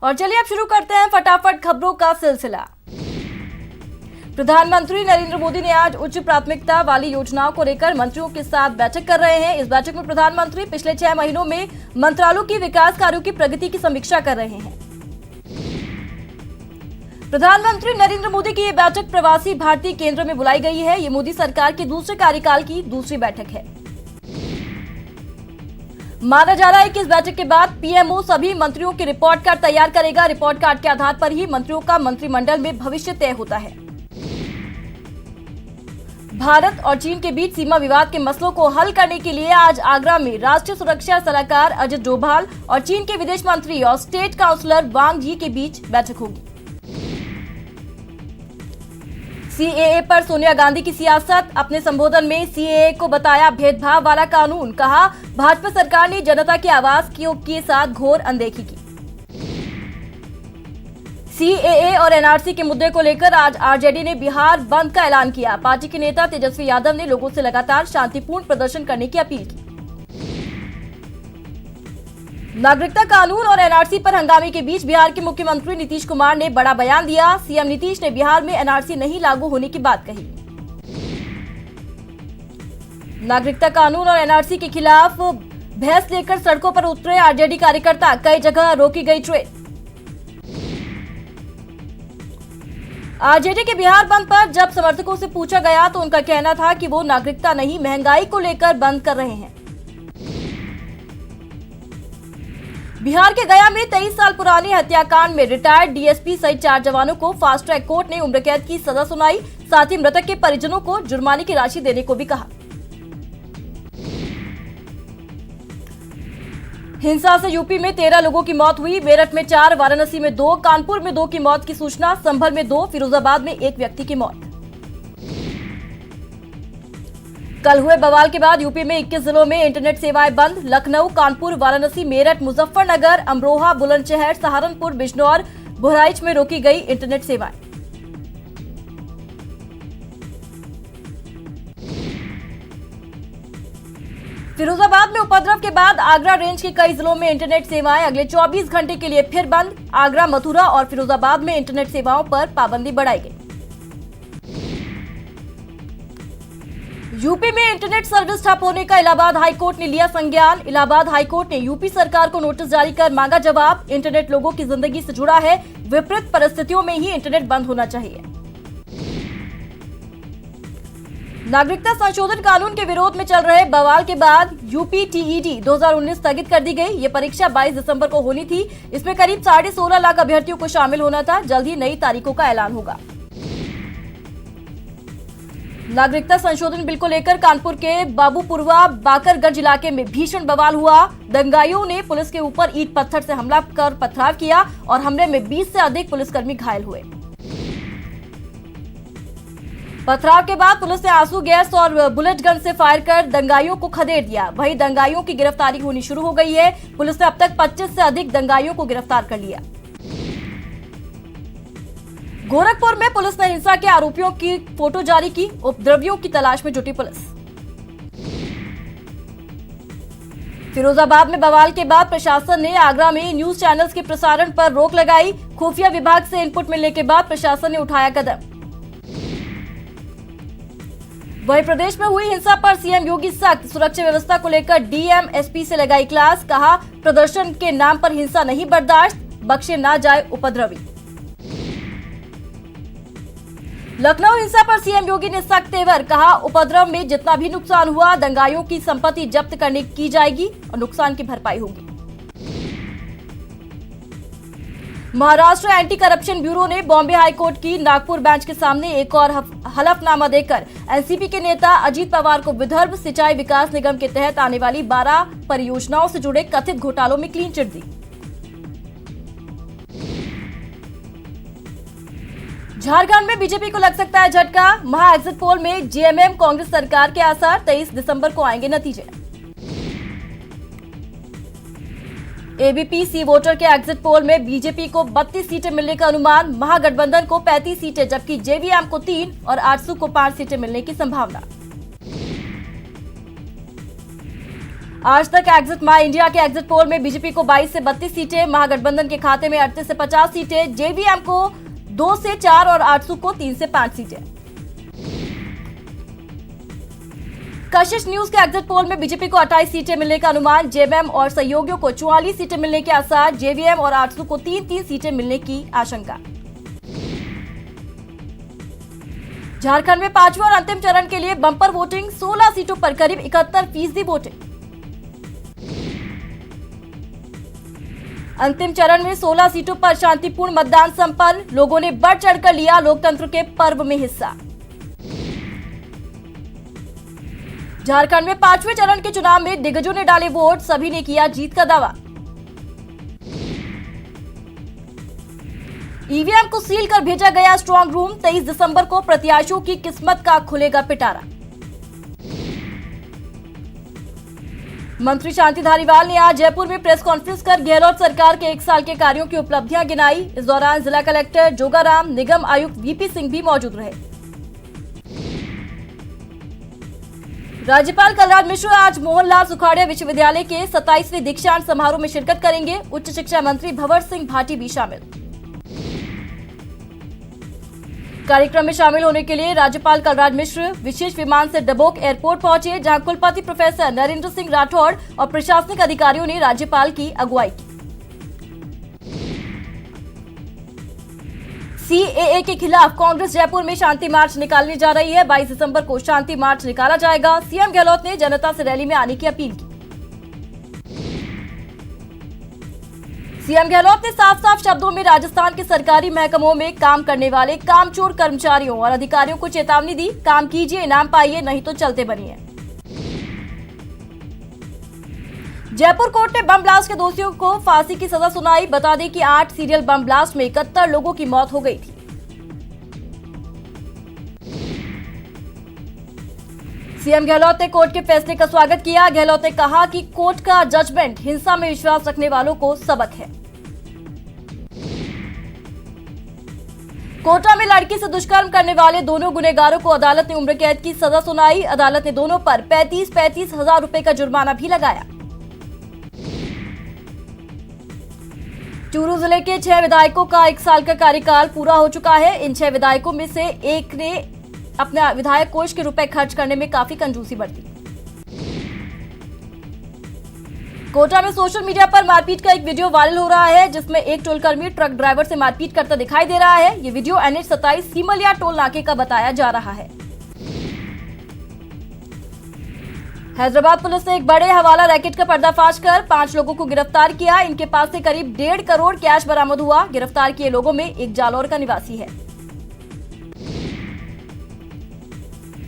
और चलिए अब शुरू करते हैं फटाफट खबरों का सिलसिला। प्रधानमंत्री नरेंद्र मोदी ने आज उच्च प्राथमिकता वाली योजनाओं को लेकर मंत्रियों के साथ बैठक कर रहे हैं। इस बैठक में प्रधानमंत्री पिछले 6 महीनों में मंत्रालयों की विकास कार्यों की प्रगति की समीक्षा कर रहे हैं। प्रधानमंत्री नरेंद्र मोदी की ये बैठक प्रवासी भारतीय केंद्र में बुलाई गई है। ये मोदी सरकार के दूसरे कार्यकाल की दूसरी बैठक है। माना जा रहा है कि इस बैठक के बाद पीएमओ सभी मंत्रियों की रिपोर्ट कार्ड तैयार करेगा। रिपोर्ट कार्ड के आधार पर ही मंत्रियों का मंत्रिमंडल में भविष्य तय होता है। भारत और चीन के बीच सीमा विवाद के मसलों को हल करने के लिए आज आगरा में राष्ट्रीय सुरक्षा सलाहकार अजित डोभाल और चीन के विदेश मंत्री और स्टेट काउंसलर वांग यी के बीच बैठक होगी। सीएए पर सोनिया गांधी की सियासत। अपने संबोधन में सीएए को बताया भेदभाव वाला कानून। कहा भाजपा सरकार ने जनता की आवाज के साथ घोर अनदेखी की। सीएए और एनआरसी के मुद्दे को लेकर आज आरजेडी ने बिहार बंद का ऐलान किया। पार्टी के नेता तेजस्वी यादव ने लोगों से लगातार शांतिपूर्ण प्रदर्शन करने की अपील की। नागरिकता कानून और एनआरसी पर हंगामे के बीच बिहार के मुख्यमंत्री नीतीश कुमार ने बड़ा बयान दिया। सीएम नीतीश ने बिहार में एनआरसी नहीं लागू होने की बात कही। नागरिकता कानून और एनआरसी के खिलाफ बहस लेकर सड़कों पर उतरे आरजेडी कार्यकर्ता। कई जगह रोकी गई ट्रेन। आरजेडी के बिहार बंद पर जब समर्थकों से पूछा गया तो उनका कहना था कि वो नागरिकता नहीं महंगाई को लेकर बंद कर रहे हैं। बिहार के गया में 23 साल पुराने हत्याकांड में रिटायर्ड डीएसपी सहित 4 जवानों को फास्ट ट्रैक कोर्ट ने उम्र कैद की सजा सुनाई। साथ ही मृतक के परिजनों को जुर्माने की राशि देने को भी कहा। हिंसा से यूपी में 13 लोगों की मौत हुई। मेरठ में 4, वाराणसी में 2, कानपुर में 2 की मौत की सूचना। संभल में 2, फिरोजाबाद में 1 व्यक्ति की मौत। कल हुए बवाल के बाद यूपी में 21 जिलों में इंटरनेट सेवाएं बंद। लखनऊ, कानपुर, वाराणसी, मेरठ, मुजफ्फरनगर, अमरोहा, बुलंदशहर, सहारनपुर, बिजनौर, बहराइच में रोकी गई इंटरनेट सेवाएं। फिरोजाबाद में उपद्रव के बाद आगरा रेंज के कई जिलों में इंटरनेट सेवाएं अगले 24 घंटे के लिए फिर बंद। आगरा, मथुरा और फिरोजाबाद में इंटरनेट सेवाओं पर पाबंदी बढ़ाई गई। यूपी में इंटरनेट सर्विस ठप होने का इलाहाबाद हाईकोर्ट ने लिया संज्ञान। इलाहाबाद हाईकोर्ट ने यूपी सरकार को नोटिस जारी कर मांगा जवाब। इंटरनेट लोगों की जिंदगी से जुड़ा है। विपरीत परिस्थितियों में ही इंटरनेट बंद होना चाहिए। नागरिकता संशोधन कानून के विरोध में चल रहे बवाल के बाद यूपी टीईटी 2019 स्थगित कर दी गई। ये परीक्षा 22 दिसंबर को होनी थी। इसमें करीब 16.5 लाख अभ्यर्थियों को शामिल होना था। जल्द ही नई तारीखों का ऐलान होगा। नागरिकता संशोधन बिल को लेकर कानपुर के बाबूपुरवा बाकरगंज इलाके में भीषण बवाल हुआ। दंगाइयों ने पुलिस के ऊपर ईंट पत्थर से हमला कर पथराव किया और हमले में 20 से अधिक पुलिसकर्मी घायल हुए। पथराव के बाद पुलिस ने आंसू गैस और बुलेट गन से फायर कर दंगाइयों को खदेड़ दिया। वहीं दंगाइयों की गिरफ्तारी होनी शुरू हो गई है। पुलिस ने अब तक 25 से अधिक दंगाइयों को गिरफ्तार कर लिया। गोरखपुर में पुलिस ने हिंसा के आरोपियों की फोटो जारी की। उपद्रवियों की तलाश में जुटी पुलिस। फिरोजाबाद में बवाल के बाद प्रशासन ने आगरा में न्यूज चैनल्स के प्रसारण पर रोक लगाई। खुफिया विभाग से इनपुट मिलने के बाद प्रशासन ने उठाया कदम। वहीं प्रदेश में हुई हिंसा पर सीएम योगी सख्त। सुरक्षा व्यवस्था को लेकर डीएम एसपी से लगाई क्लास। कहा प्रदर्शन के नाम पर हिंसा नहीं बर्दाश्त, बख्शे ना जाए उपद्रवी। लखनऊ हिंसा पर सीएम योगी ने सख्त तेवर। कहा उपद्रव में जितना भी नुकसान हुआ दंगाइयों की संपत्ति जब्त करने की जाएगी और नुकसान की भरपाई होगी। महाराष्ट्र एंटी करप्शन ब्यूरो ने बॉम्बे हाईकोर्ट की नागपुर बेंच के सामने एक और हलफनामा देकर एनसीपी के नेता अजीत पवार को विदर्भ सिंचाई विकास निगम के तहत आने वाली 12 परियोजनाओं से जुड़े कथित घोटालों में क्लीन चिट दी। झारखंड में बीजेपी को लग सकता है झटका। महा एग्जिट पोल में जेएमएम कांग्रेस सरकार के आसार। 23 दिसंबर को आएंगे नतीजे। एबीपी सी वोटर के एग्जिट पोल में बीजेपी को 32 सीटें मिलने का अनुमान। महागठबंधन को 35 सीटें जबकि जेवीएम को 3 और आजसू को 5 सीटें मिलने की संभावना। आज तक एग्जिट माई इंडिया के एग्जिट पोल में बीजेपी को 22 से 32 सीटें, महागठबंधन के खाते में 38 से 50 सीटें, जेवीएम को 2 से 4 और आजसू को 3 से 5 सीटें। कशिश न्यूज के एग्जिट पोल में बीजेपी को 28 सीटें मिलने का अनुमान, जेवीएम और सहयोगियों को 44 सीटें मिलने के आसार, जेवीएम और आजसू को 3-3 सीटें मिलने की आशंका। झारखंड में 5वें और अंतिम चरण के लिए बम्पर वोटिंग, 16 सीटों पर करीब 71% वोटिंग। अंतिम चरण में 16 सीटों पर शांतिपूर्ण मतदान संपन्न, लोगों ने बढ़ चढ़कर लिया लोकतंत्र के पर्व में हिस्सा। झारखंड में 5वें चरण के चुनाव में दिग्गजों ने डाले वोट, सभी ने किया जीत का दावा। ईवीएम को सील कर भेजा गया स्ट्रांग रूम, 23 दिसंबर को प्रत्याशियों की किस्मत का खुलेगा पिटारा। मंत्री शांति धारीवाल ने आज जयपुर में प्रेस कॉन्फ्रेंस कर गहलोत सरकार के 1 साल के कार्यों की उपलब्धियां गिनाई। इस दौरान जिला कलेक्टर जोगाराम, निगम आयुक्त वीपी सिंह भी मौजूद रहे। राज्यपाल कलराज मिश्र आज मोहनलाल सुखाड़िया विश्वविद्यालय के 27वें दीक्षांत समारोह में शिरकत करेंगे। उच्च शिक्षा मंत्री भंवर सिंह भाटी भी शामिल। कार्यक्रम में शामिल होने के लिए राज्यपाल कलराज मिश्र विशेष विमान से डबोक एयरपोर्ट पहुंचे, जहां कुलपति प्रोफेसर नरेंद्र सिंह राठौड़ और प्रशासनिक अधिकारियों ने राज्यपाल की अगुवाई की। सीएए के खिलाफ कांग्रेस जयपुर में शांति मार्च निकालने जा रही है। 22 दिसंबर को शांति मार्च निकाला जाएगा। सीएम गहलोत ने जनता से रैली में आने की अपील की। सीएम गहलोत ने साफ साफ शब्दों में राजस्थान के सरकारी महकमों में काम करने वाले कामचोर कर्मचारियों और अधिकारियों को चेतावनी दी, काम कीजिए, इनाम पाइए, नहीं तो चलते बनिए। जयपुर कोर्ट ने बम ब्लास्ट के दोषियों को फांसी की सजा सुनाई। बता दें कि 8 सीरियल बम ब्लास्ट में 71 लोगों की मौत हो गई थी। सीएम गहलोत ने कोर्ट के फैसले का स्वागत किया। गहलोत ने कहा कि कोर्ट का जजमेंट हिंसा में विश्वास रखने वालों को सबक है। कोटा में लड़की से दुष्कर्म करने वाले दोनों गुनहगारों को अदालत ने उम्र कैद की सजा सुनाई। अदालत ने दोनों पर 35-35 हजार रुपए का जुर्माना भी लगाया। चूरू जिले के 6 विधायकों का 1 साल का कार्यकाल पूरा हो चुका है। इन 6 विधायकों में से एक ने अपने विधायक कोष के रुपए खर्च करने में काफी कंजूसी बरती। कोटा में सोशल मीडिया पर मारपीट का एक वीडियो वायरल हो रहा है, जिसमें एक टोलकर्मी ट्रक ड्राइवर से मारपीट करता दिखाई दे रहा है। ये वीडियो NH-27 सीमलिया टोल नाके का बताया जा रहा है। हैदराबाद पुलिस ने एक बड़े हवाला रैकेट का पर्दाफाश कर 5 लोगों को गिरफ्तार किया। इनके पास से करीब 1.5 करोड़ कैश बरामद हुआ। गिरफ्तार किए लोगों में एक जालौर का निवासी है।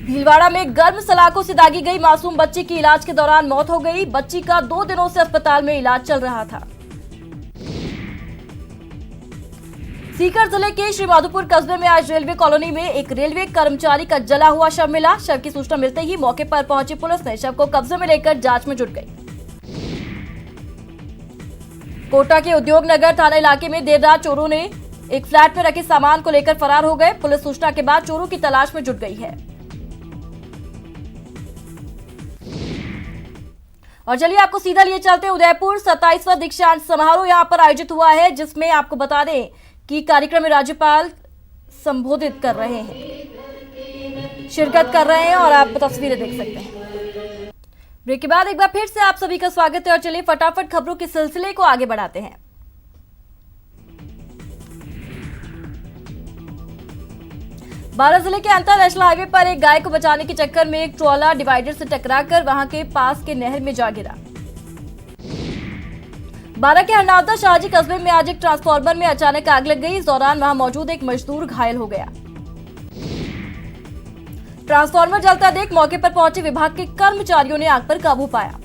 भीलवाड़ा में गर्म सलाखों से दागी गई मासूम बच्ची की इलाज के दौरान मौत हो गई। बच्ची का 2 दिनों से अस्पताल में इलाज चल रहा था। सीकर जिले के श्री माधोपुर कस्बे में आज रेलवे कॉलोनी में एक रेलवे कर्मचारी का जला हुआ शव मिला। शव की सूचना मिलते ही मौके पर पहुंची पुलिस ने शव को कब्जे में लेकर जांच में जुट गई। कोटा के उद्योग नगर थाना इलाके में देर रात चोरों ने एक फ्लैट में रखे सामान को लेकर फरार हो गए। पुलिस सूचना के बाद चोरों की तलाश में जुट गई है। और चलिए आपको सीधा लिए चलते हैं उदयपुर। 27वां दीक्षांत समारोह यहां पर आयोजित हुआ है, जिसमें आपको बता दें कि कार्यक्रम में राज्यपाल संबोधित कर रहे हैं, शिरकत कर रहे हैं और आप तस्वीरें देख सकते हैं। ब्रेक के बाद एक बार फिर से आप सभी का स्वागत है और चलिए फटाफट खबरों के सिलसिले को आगे बढ़ाते हैं। बारां जिले के अंतर नेशनल हाईवे पर एक गाय को बचाने के चक्कर में एक ट्रॉला डिवाइडर से टकराकर वहां के पास के नहर में जा गिरा। बारां के हरनावदा शाहजी कस्बे में आज एक ट्रांसफार्मर में अचानक आग लग गई। इस दौरान वहां मौजूद एक मजदूर घायल हो गया। ट्रांसफार्मर जलता देख मौके पर पहुंचे विभाग के कर्मचारियों ने आग पर काबू पाया।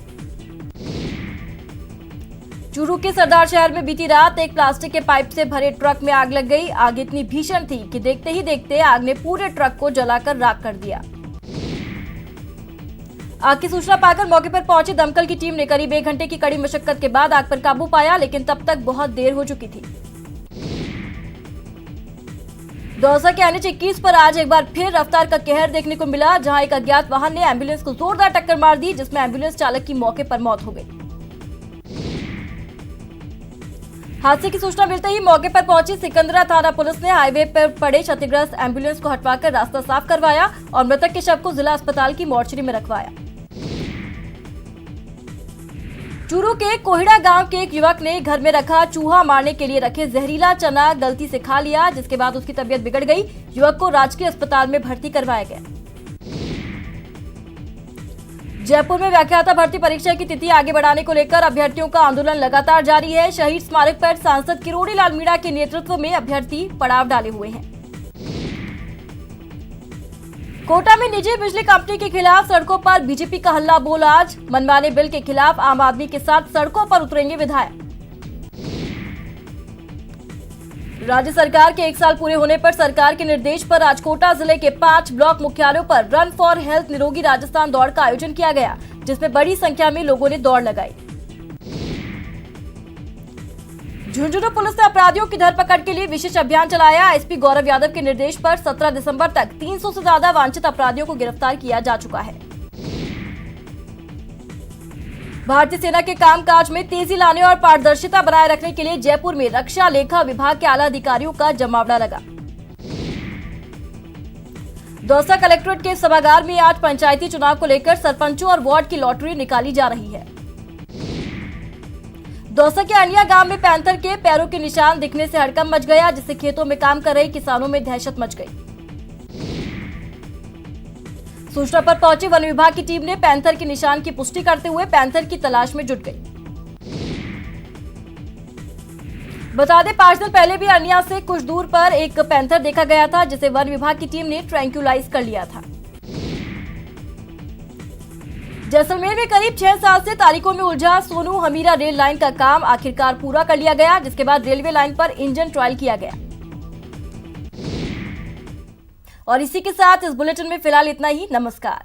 चूरू के सरदार शहर में बीती रात एक प्लास्टिक के पाइप से भरे ट्रक में आग लग गई। आग इतनी भीषण थी कि देखते ही देखते आग ने पूरे ट्रक को जलाकर राख कर दिया। आग की सूचना पाकर मौके पर पहुंची दमकल की टीम ने करीब 1 घंटे की कड़ी मशक्कत के बाद आग पर काबू पाया, लेकिन तब तक बहुत देर हो चुकी थी। दौसा के NH-21 पर आज एक बार फिर रफ्तार का कहर देखने को मिला, जहां एक अज्ञात वाहन ने एम्बुलेंस को जोरदार टक्कर मार दी, जिसमें एम्बुलेंस चालक की मौके पर मौत हो गई। हादसे की सूचना मिलते ही मौके पर पहुंची सिकंदरा थाना पुलिस ने हाईवे पर पड़े क्षतिग्रस्त एम्बुलेंस को हटवाकर रास्ता साफ करवाया और मृतक के शव को जिला अस्पताल की मोर्चरी में रखवाया। चूरू के कोहिड़ा गांव के एक युवक ने घर में रखा चूहा मारने के लिए रखे जहरीला चना गलती से खा लिया, जिसके बाद उसकी तबीयत बिगड़ गई। युवक को राजकीय अस्पताल में भर्ती करवाया गया। जयपुर में व्याख्याता भर्ती परीक्षा की तिथि आगे बढ़ाने को लेकर अभ्यर्थियों का आंदोलन लगातार जारी है। शहीद स्मारक पर सांसद किरोड़ी लाल मीणा के नेतृत्व में अभ्यर्थी पड़ाव डाले हुए हैं। कोटा में निजी बिजली कंपनी के खिलाफ सड़कों पर बीजेपी का हल्ला बोल। आज मनमाने बिल के खिलाफ आम आदमी के साथ सड़कों पर उतरेंगे विधायक। राज्य सरकार के 1 साल पूरे होने पर सरकार के निर्देश पर आज कोटा जिले के 5 ब्लॉक मुख्यालयों पर रन फॉर हेल्थ निरोगी राजस्थान दौड़ का आयोजन किया गया, जिसमें बड़ी संख्या में लोगों ने दौड़ लगाई। झुंझुनू पुलिस ने अपराधियों की धरपकड़ के लिए विशेष अभियान चलाया। एसपी गौरव यादव के निर्देश पर 17 दिसंबर तक 300 से ज्यादा वांछित अपराधियों को गिरफ्तार किया जा चुका है। भारतीय सेना के कामकाज में तेजी लाने और पारदर्शिता बनाए रखने के लिए जयपुर में रक्षा लेखा विभाग के आला अधिकारियों का जमावड़ा लगा। दौसा कलेक्ट्रेट के सभागार में आज पंचायती चुनाव को लेकर सरपंचों और वार्ड की लॉटरी निकाली जा रही है। दौसा के अनिया गांव में पैंथर के पैरों के निशान दिखने से हड़कंप मच गया, जिससे खेतों में काम कर रहे किसानों में दहशत मच गई। सूचना पर पहुंची वन विभाग की टीम ने पैंथर के निशान की पुष्टि करते हुए पैंथर की तलाश में जुट गई। बता दें 5 दिन पहले भी अनिया से कुछ दूर पर एक पैंथर देखा गया था, जिसे वन विभाग की टीम ने ट्रैंक्यूलाइज कर लिया था। जैसलमेर में करीब 6 साल से तारीखों में उलझा सोनू हमीरा रेल लाइन का काम आखिरकार पूरा कर लिया गया, जिसके बाद रेलवे लाइन पर इंजन ट्रायल किया गया। और इसी के साथ इस बुलेटिन में फिलहाल इतना ही। नमस्कार।